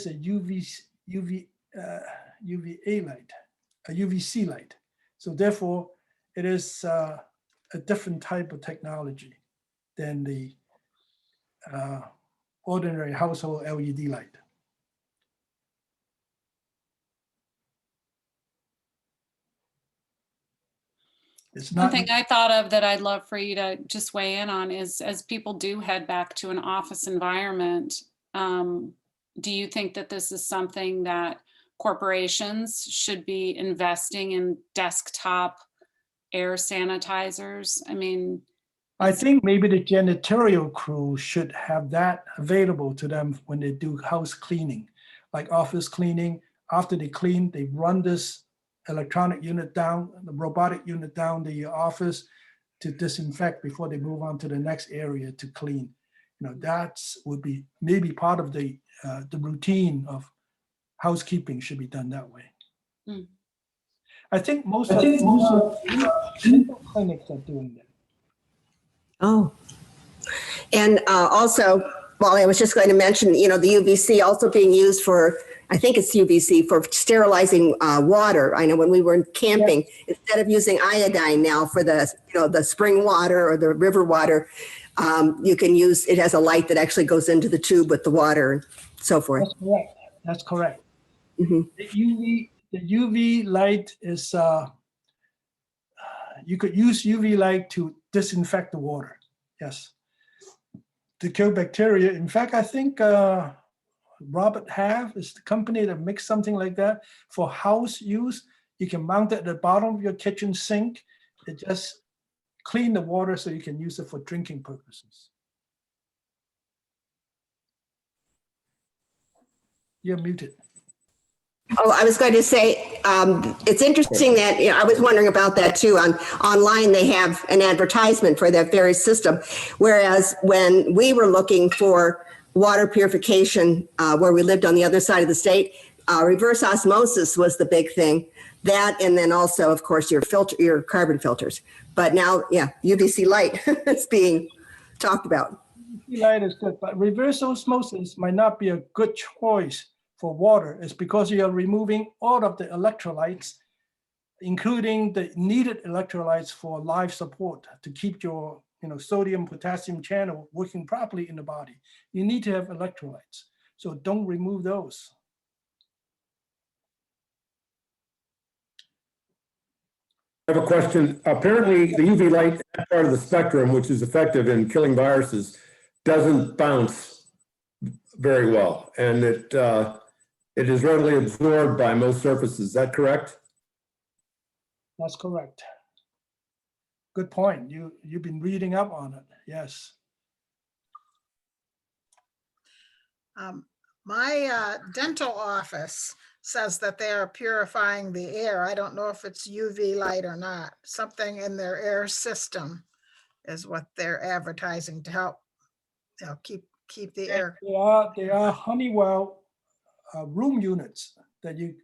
a UVA light, a UVC light. So therefore, it is a different type of technology than the ordinary household LED light. It's One not. thing I thought of that I'd love for you to just weigh in on is, as people do head back to an office environment, do you think that this is something that corporations should be investing in desktop air sanitizers? I mean, I think maybe the janitorial crew should have that available to them when they do house cleaning, like office cleaning. After they clean, they run this electronic unit down, the robotic unit down the office to disinfect before they move on to the next area to clean. That's would be maybe part of the routine of housekeeping should be done that way. Mm. I think most of clinics are doing that. Oh, and also, well, I was just going to mention, the UVC also being used for, I think it's UVC for sterilizing water. I know when we were camping, instead of using iodine now for the spring water or the river water, you can use, it has a light that actually goes into the tube with the water and so forth. That's correct. That's correct. Mm-hmm. The UV light is, you could use UV light to disinfect the water. Yes. To kill bacteria. In fact, I think Robert Half is the company that makes something like that for house use. You can mount it at the bottom of your kitchen sink. It just clean the water so you can use it for drinking purposes. You're muted. Oh, I was going to say, it's interesting that, I was wondering about that too. Online, they have an advertisement for that very system. Whereas when we were looking for water purification, where we lived on the other side of the state, reverse osmosis was the big thing. That, and then also, of course, your carbon filters. But now, UVC light is being talked about. UVC light is good, but reverse osmosis might not be a good choice for water. It's because you are removing all of the electrolytes, including the needed electrolytes for life support to keep your sodium potassium channel working properly in the body. You need to have electrolytes, so don't remove those. I have a question. Apparently, the UV light, that part of the spectrum, which is effective in killing viruses, doesn't bounce very well, and it is readily absorbed by most surfaces. Is that correct? That's correct. Good point. You've been reading up on it. Yes. My dental office says that they are purifying the air. I don't know if it's UV light or not. Something in their air system is what they're advertising to help keep the air. They are Honeywell room units that you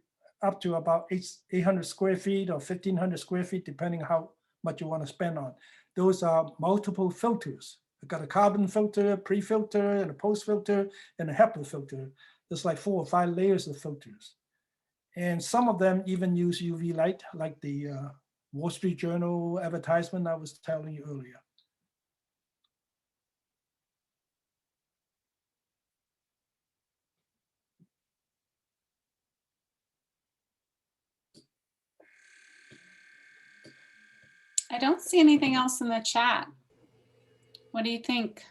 up to about 800 square feet or 1,500 square feet, depending how much you want to spend on. Those are multiple filters I've got a carbon filter, a pre-filter, and a post-filter, and a HEPA filter. There's like 4 or 5 layers of filters. And some of them even use UV light, like the Wall Street Journal advertisement I was telling you earlier. I don't see anything else in the chat. What do you think?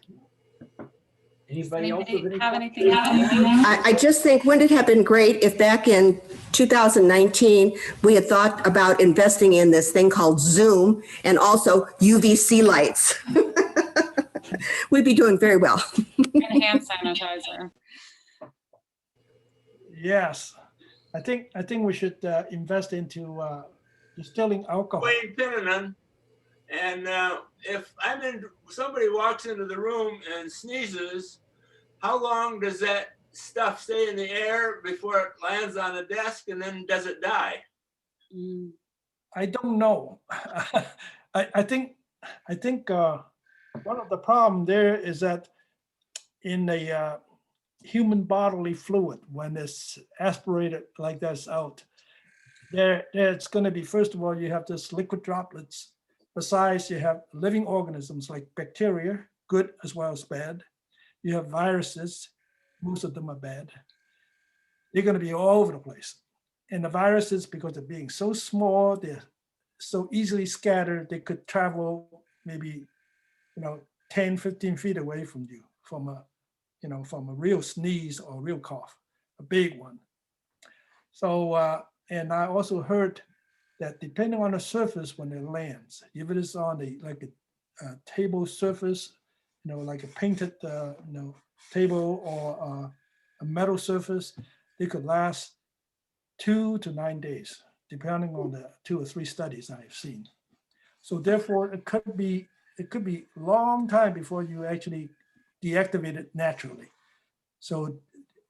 Anybody else with any Have questions? anything? I just think, wouldn't it have been great if back in 2019, we had thought about investing in this thing called Zoom and also UVC lights? We'd be doing very well. And hand sanitizer. Yes, I think we should invest into distilling alcohol. Wayne Pinnanen, and if somebody walks into the room and sneezes, how long does that stuff stay in the air before it lands on a desk, and then does it die? I don't know. I think one of the problem there is that in the human bodily fluid, when it's aspirated like that's out, it's going to be, first of all, you have this liquid droplets. Besides, you have living organisms like bacteria, good as well as bad. You have viruses, most of them are bad. They're going to be all over the place. And the viruses, because they're being so small, they're so easily scattered, they could travel maybe, 10, 15 feet away from you, from a real sneeze or real cough, a big one. So, and I also heard that depending on the surface when it lands, if it is on a table surface, like a painted, table or a metal surface, they could last 2 to 9 days, depending on the 2 or 3 studies I've seen. So therefore, it could be a long time before you actually deactivate it naturally. So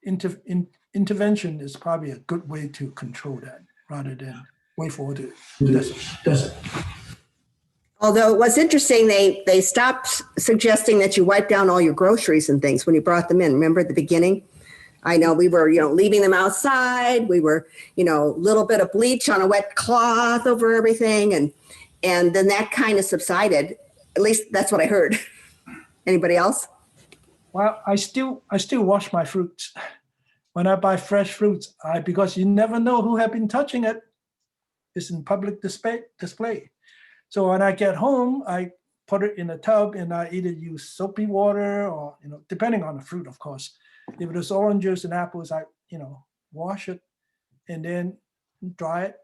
intervention is probably a good way to control that rather than wait for it to. Although it was interesting, they stopped suggesting that you wipe down all your groceries and things when you brought them in. Remember at the beginning? I know we were, leaving them outside. We were, a little bit of bleach on a wet cloth over everything. And then that kind of subsided. At least that's what I heard. Anybody else? Well, I still wash my fruits. When I buy fresh fruits, because you never know who have been touching it. It's in public display. So when I get home, I put it in a tub and I either use soapy water or, depending on the fruit, of course. If it is oranges and apples, I, wash it and then dry it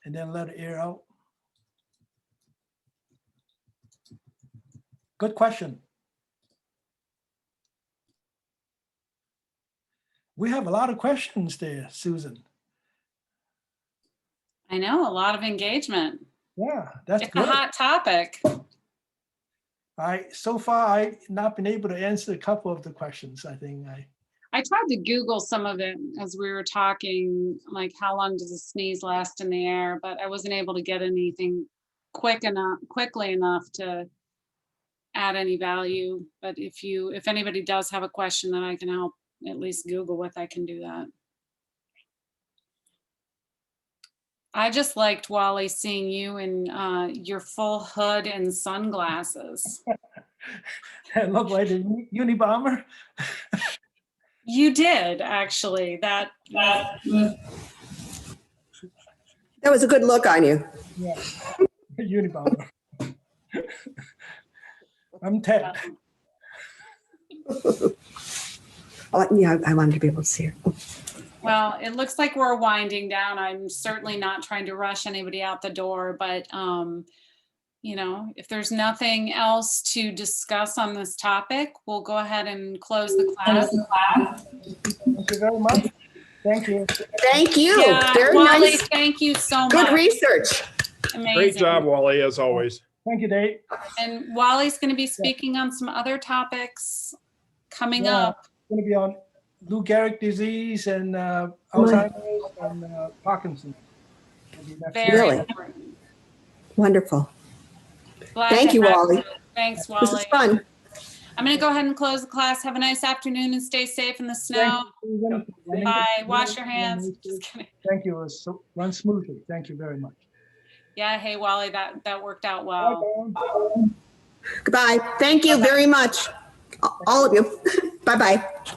and then let it air out. Good question. We have a lot of questions there, Susan. I know, a lot of engagement. Yeah, that's It's good. a hot topic. So far, I've not been able to answer a couple of the questions. I think I tried to Google some of it as we were talking, like how long does a sneeze last in the air, but I wasn't able to get anything quickly enough to add any value. But if anybody does have a question that I can help at least Google with, I can do that. I just liked, Wally, seeing you in your full hood and sunglasses. that looked like a Unabomber. You did, actually. That was a good look on you. Yeah, Unabomber. I'm Ted. Yeah, I wanted to be able to see her. Well, it looks like we're winding down. I'm certainly not trying to rush anybody out the door, but if there's nothing else to discuss on this topic, we'll go ahead and close the class. Thank you very much. Thank you. Thank you. Yeah, Very Wally, nice. thank you so much. Good research. Amazing. Great job, Wally, as always. Thank you, Dave. And Wally's going to be speaking on some other topics coming up. Going to be on Lou Gehrig disease and Alzheimer's and Parkinson's. Very Really? Wonderful. glad Thank to you, have Wally. Thanks, This is Wally. fun. I'm going to go ahead and close the class. Have a nice afternoon and stay safe in the snow. Susan. Bye. Wash your hands. Just kidding. Thank you. It was run smoothly. Thank you very much. Yeah. Hey, Wally, that worked out well. Bye, Dawn. Goodbye. Thank you very much, all of you. Bye-bye.